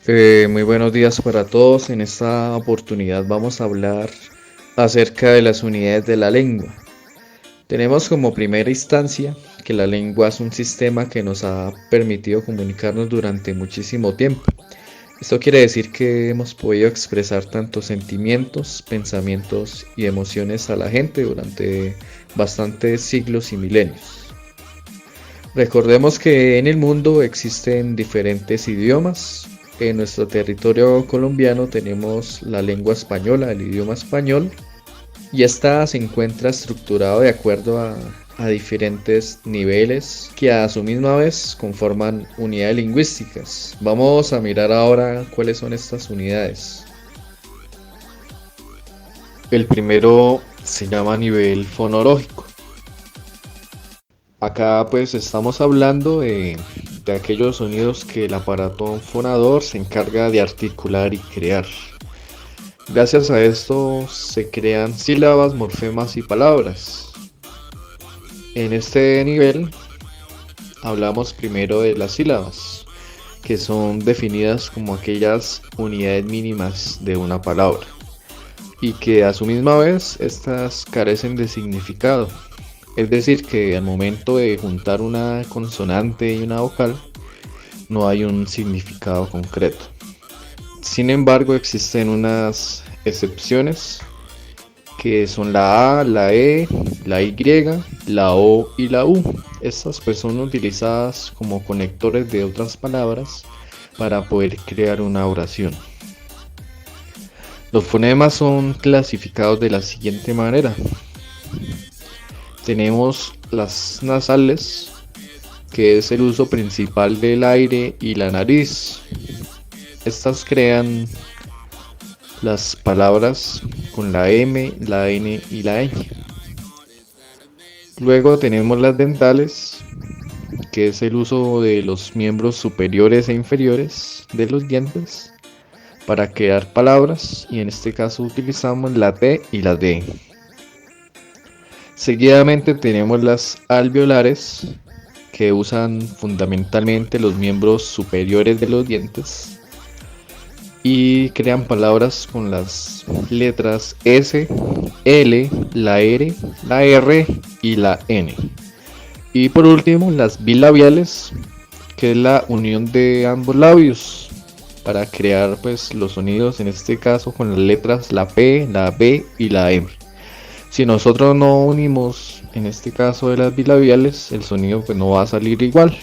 Muy buenos días para todos. En esta oportunidad vamos a hablar acerca de las unidades de la lengua. Tenemos como primera instancia que la lengua es un sistema que nos ha permitido comunicarnos durante muchísimo tiempo. Esto quiere decir que hemos podido expresar tanto sentimientos, pensamientos y emociones a la gente durante bastantes siglos y milenios. Recordemos que en el mundo existen diferentes idiomas. En nuestro territorio colombiano tenemos la lengua española, el idioma español, y esta se encuentra estructurado de acuerdo a diferentes niveles que a su misma vez conforman unidades lingüísticas. Vamos a mirar ahora cuáles son estas unidades. El primero se llama nivel fonológico. Acá pues estamos hablando de aquellos sonidos que el aparato fonador se encarga de articular y crear. Gracias a esto se crean sílabas, morfemas y palabras. En este nivel hablamos primero de las sílabas, que son definidas como aquellas unidades mínimas de una palabra y que a su misma vez estas carecen de significado. Es decir, que al momento de juntar una consonante y una vocal no hay un significado concreto. Sin embargo, existen unas excepciones que son la A, la E, la Y, la O y la U. Estas pues son utilizadas como conectores de otras palabras para poder crear una oración. Los fonemas son clasificados de la siguiente manera. Tenemos las nasales, que es el uso principal del aire y la nariz. Estas crean las palabras con la M, la N y la Ñ. Luego tenemos las dentales, que es el uso de los miembros superiores e inferiores de los dientes para crear palabras, y en este caso utilizamos la T y la D. Seguidamente tenemos las alveolares, que usan fundamentalmente los miembros superiores de los dientes y crean palabras con las letras S, L, la R, la R y la N. Y por último, las bilabiales, que es la unión de ambos labios para crear pues los sonidos, en este caso con las letras la P, la B y la M. Si nosotros no unimos, en este caso de las bilabiales, el sonido pues no va a salir igual.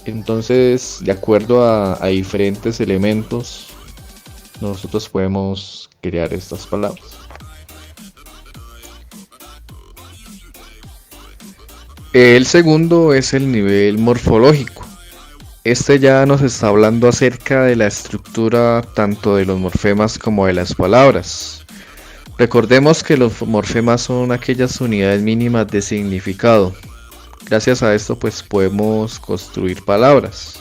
Entonces, de acuerdo a diferentes elementos, nosotros podemos crear estas palabras. El segundo es el nivel morfológico. Este ya nos está hablando acerca de la estructura tanto de los morfemas como de las palabras. Recordemos que los morfemas son aquellas unidades mínimas de significado. Gracias a esto pues podemos construir palabras.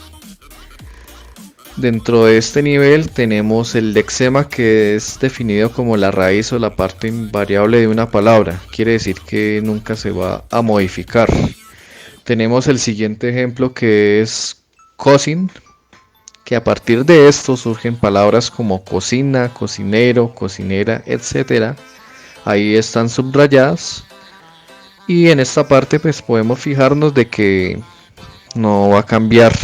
Dentro de este nivel tenemos el lexema, que es definido como la raíz o la parte invariable de una palabra. Quiere decir que nunca se va a modificar. Tenemos el siguiente ejemplo, que es cousin, que a partir de esto surgen palabras como cocina, cocinero, cocinera, etcétera. Ahí están subrayadas. Y en esta parte pues podemos fijarnos de que no va a cambiar,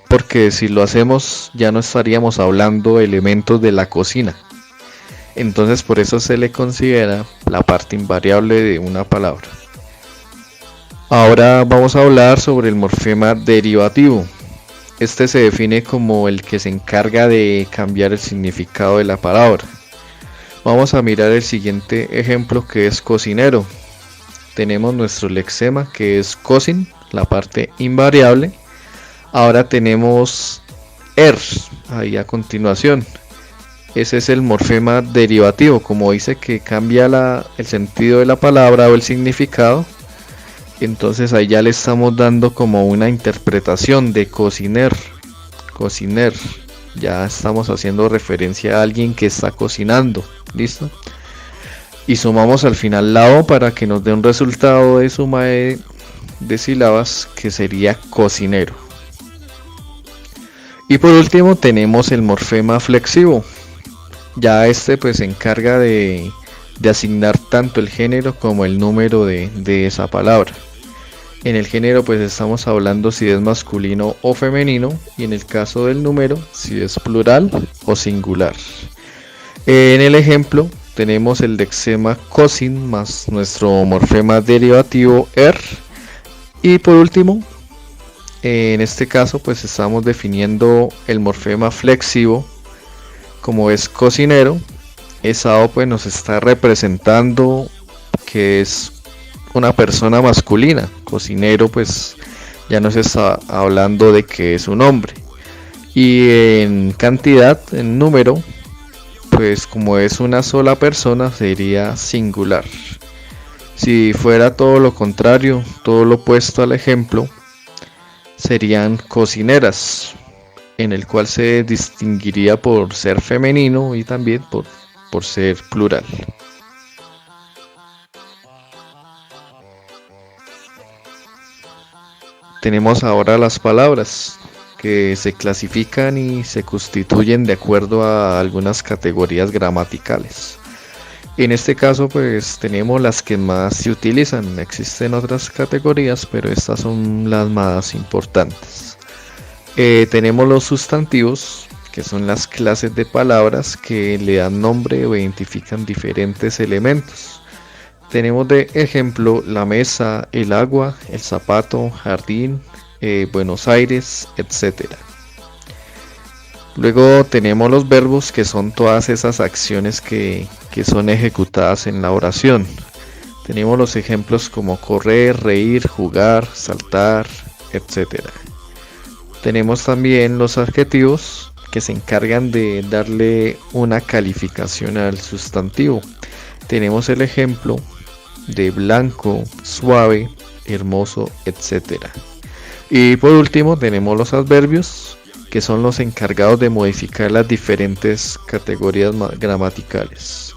porque si lo hacemos ya no estaríamos hablando de elementos de la cocina. Entonces por eso se le considera la parte invariable de una palabra. Ahora vamos a hablar sobre el morfema derivativo. Este se define como el que se encarga de cambiar el significado de la palabra. Vamos a mirar el siguiente ejemplo, que es cocinero. Tenemos nuestro lexema, que es cousin, la parte invariable. Ahora tenemos ahí a continuación. Ese es el morfema derivativo, como dice que cambia el sentido de la palabra o el significado. Entonces ahí ya le estamos dando como una interpretación de cociner. Ya estamos haciendo referencia a alguien que está cocinando. ¿Listo? Y sumamos al final la O para que nos dé un resultado de suma de sílabas, que sería cocinero. Y por último tenemos el morfema flexivo. Ya este pues se encarga de asignar tanto el género como el número de esa palabra. En el género pues estamos hablando si es masculino o femenino, y en el caso del número si es plural o singular. En el ejemplo tenemos el lexema cosin más nuestro morfema derivativo er. Y por último, en este caso pues estamos definiendo el morfema flexivo. Como es cocinero, esa O pues nos está representando que es una persona masculina. Cocinero pues ya nos está hablando de que es un hombre. Y en cantidad, en número, pues como es una sola persona sería singular. Si fuera todo lo contrario, todo lo opuesto al ejemplo, serían cocineras, en el cual se distinguiría por ser femenino y también por ser plural. Tenemos ahora las palabras que se clasifican y se constituyen de acuerdo a algunas categorías gramaticales. En este caso pues tenemos las que más se utilizan. Existen otras categorías, pero estas son las más importantes. Tenemos los sustantivos, que son las clases de palabras que le dan nombre o identifican diferentes elementos. Tenemos de ejemplo la mesa, el agua, el zapato, jardín, Buenos Aires, etc. Luego tenemos los verbos, que son todas esas acciones que son ejecutadas en la oración. Tenemos los ejemplos como correr, reír, jugar, saltar, etc. Tenemos también los adjetivos, que se encargan de darle una calificación al sustantivo. Tenemos el ejemplo de blanco, suave, hermoso, etc. Y por último tenemos los adverbios, que son los encargados de modificar las diferentes categorías gramaticales.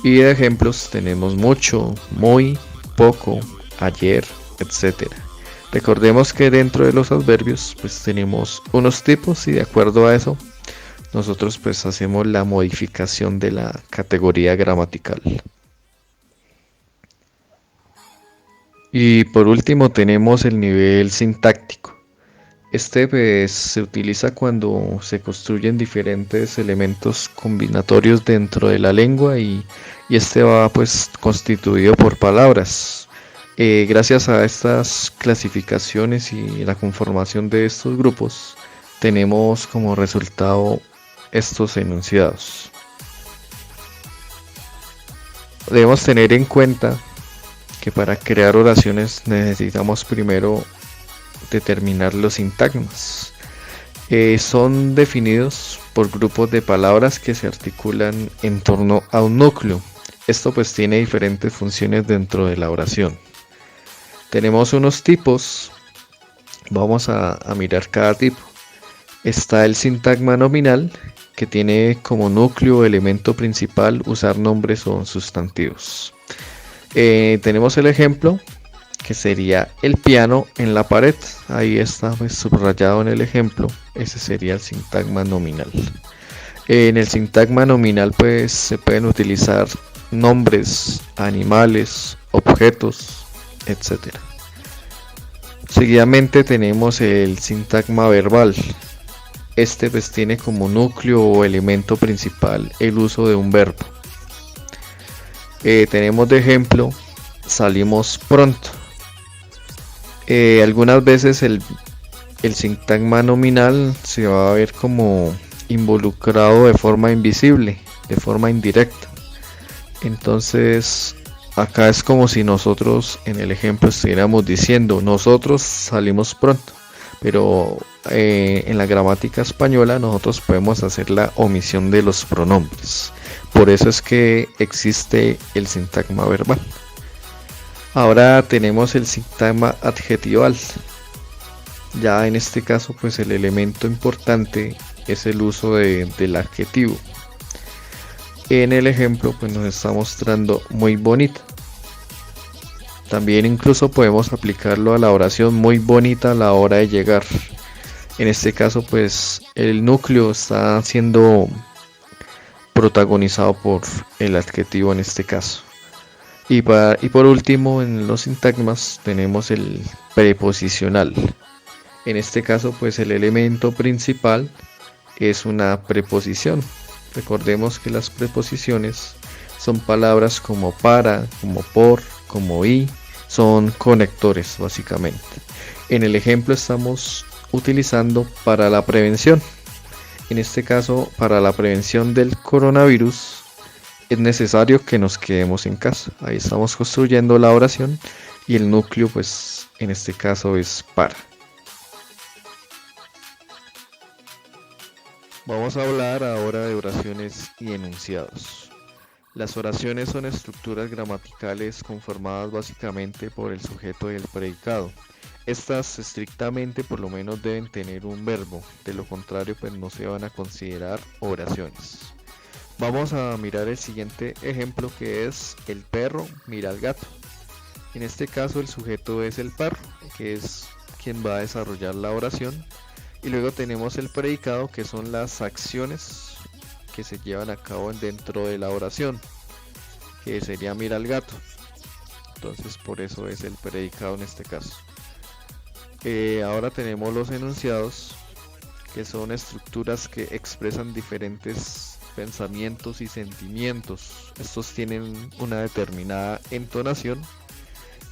Y de ejemplos tenemos mucho, muy, poco, ayer, etc. Recordemos que dentro de los adverbios pues tenemos unos tipos, y de acuerdo a eso nosotros pues hacemos la modificación de la categoría gramatical. Y por último tenemos el nivel sintáctico. Este pues se utiliza cuando se construyen diferentes elementos combinatorios dentro de la lengua, y este va pues constituido por palabras. Gracias a estas clasificaciones y la conformación de estos grupos, tenemos como resultado estos enunciados. Debemos tener en cuenta que para crear oraciones necesitamos primero determinar los sintagmas. Son definidos por grupos de palabras que se articulan en torno a un núcleo. Esto pues tiene diferentes funciones dentro de la oración. Tenemos unos tipos, vamos a mirar cada tipo. Está el sintagma nominal, que tiene como núcleo o elemento principal usar nombres o sustantivos. Tenemos el ejemplo, que sería el piano en la pared. Ahí está pues subrayado en el ejemplo. Ese sería el sintagma nominal. En el sintagma nominal pues se pueden utilizar nombres, animales, objetos, etc. Seguidamente tenemos el sintagma verbal. Este pues tiene como núcleo o elemento principal el uso de un verbo. Tenemos de ejemplo, salimos pronto. Algunas veces el sintagma nominal se va a ver como involucrado de forma invisible, de forma indirecta. Entonces acá es como si nosotros en el ejemplo estuviéramos diciendo nosotros salimos pronto, pero en la gramática española nosotros podemos hacer la omisión de los pronombres. Por eso es que existe el sintagma verbal. Ahora tenemos el sintagma adjetival. Ya en este caso pues el elemento importante es el uso del adjetivo. En el ejemplo pues nos está mostrando muy bonita. También incluso podemos aplicarlo a la oración muy bonita a la hora de llegar. En este caso, pues el núcleo está siendo protagonizado por el adjetivo en este caso. Y por último, en los sintagmas tenemos el preposicional. En este caso, pues el elemento principal es una preposición. Recordemos que las preposiciones son palabras como para, como por, como y, son conectores básicamente. En el ejemplo estamos utilizando para la prevención. En este caso, para la prevención del coronavirus, es necesario que nos quedemos en casa. Ahí estamos construyendo la oración y el núcleo, pues en este caso es para. Vamos a hablar ahora de oraciones y enunciados. Las oraciones son estructuras gramaticales conformadas básicamente por el sujeto y el predicado. Estas estrictamente por lo menos deben tener un verbo, de lo contrario pues no se van a considerar oraciones. Vamos a mirar el siguiente ejemplo que es el perro mira al gato. En este caso el sujeto es el perro, que es quien va a desarrollar la oración. Y luego tenemos el predicado, que son las acciones que se llevan a cabo dentro de la oración, que sería mira al gato. Entonces por eso es el predicado en este caso. Ahora tenemos los enunciados, que son estructuras que expresan diferentes pensamientos y sentimientos. Estos tienen una determinada entonación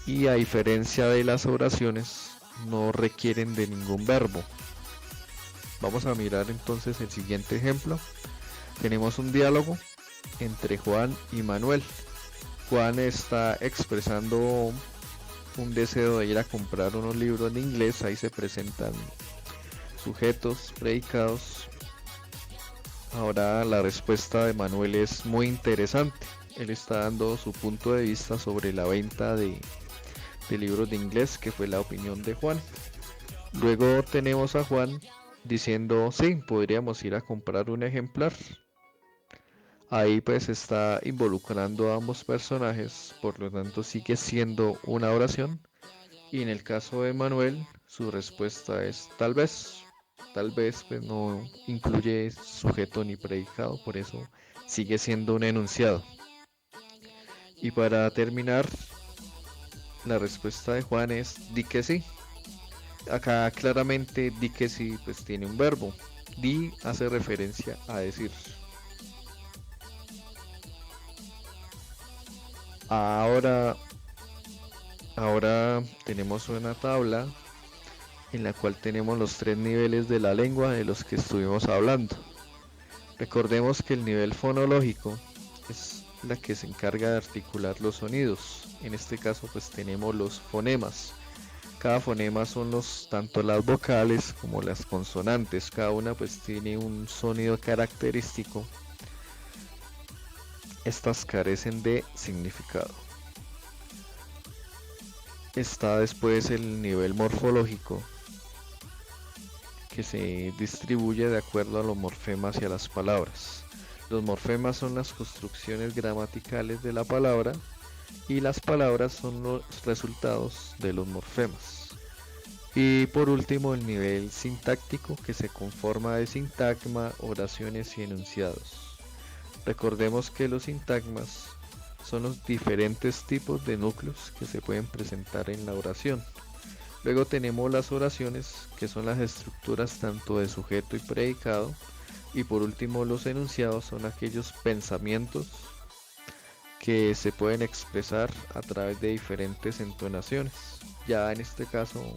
y a diferencia de las oraciones no requieren de ningún verbo. Vamos a mirar entonces el siguiente ejemplo. Tenemos un diálogo entre Juan y Manuel. Juan está expresando un deseo de ir a comprar unos libros de inglés. Ahí se presentan sujetos, predicados. Ahora la respuesta de Manuel es muy interesante. Él está dando su punto de vista sobre la venta de libros de inglés, que fue la opinión de Juan. Luego tenemos a Juan diciendo, sí, podríamos ir a comprar un ejemplar. Ahí pues está involucrando a ambos personajes, por lo tanto sigue siendo una oración. Y en el caso de Manuel, su respuesta es tal vez. Tal vez pues no incluye sujeto ni predicado, por eso sigue siendo un enunciado. Y para terminar, la respuesta de Juan es di que sí. Acá claramente di que sí pues tiene un verbo. Di hace referencia a decir. Ahora, ahora tenemos una tabla en la cual tenemos los tres niveles de la lengua de los que estuvimos hablando. Recordemos que el nivel fonológico es la que se encarga de articular los sonidos. En este caso pues tenemos los fonemas. Cada fonema son tanto las vocales como las consonantes. Cada una pues tiene un sonido característico. Estas carecen de significado. Está después el nivel morfológico, que se distribuye de acuerdo a los morfemas y a las palabras. Los morfemas son las construcciones gramaticales de la palabra y las palabras son los resultados de los morfemas. Y por último el nivel sintáctico, que se conforma de sintagma, oraciones y enunciados. Recordemos que los sintagmas son los diferentes tipos de núcleos que se pueden presentar en la oración. Luego tenemos las oraciones, que son las estructuras tanto de sujeto y predicado. Y por último los enunciados son aquellos pensamientos que se pueden expresar a través de diferentes entonaciones. Ya en este caso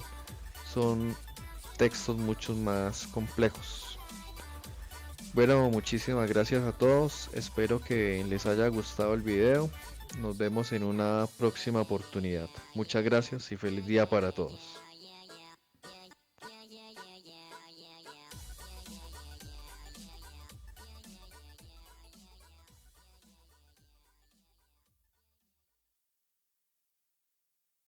son textos mucho más complejos. Bueno, muchísimas gracias a todos. Espero que les haya gustado el video. Nos vemos en una próxima oportunidad. Muchas gracias y feliz día para todos.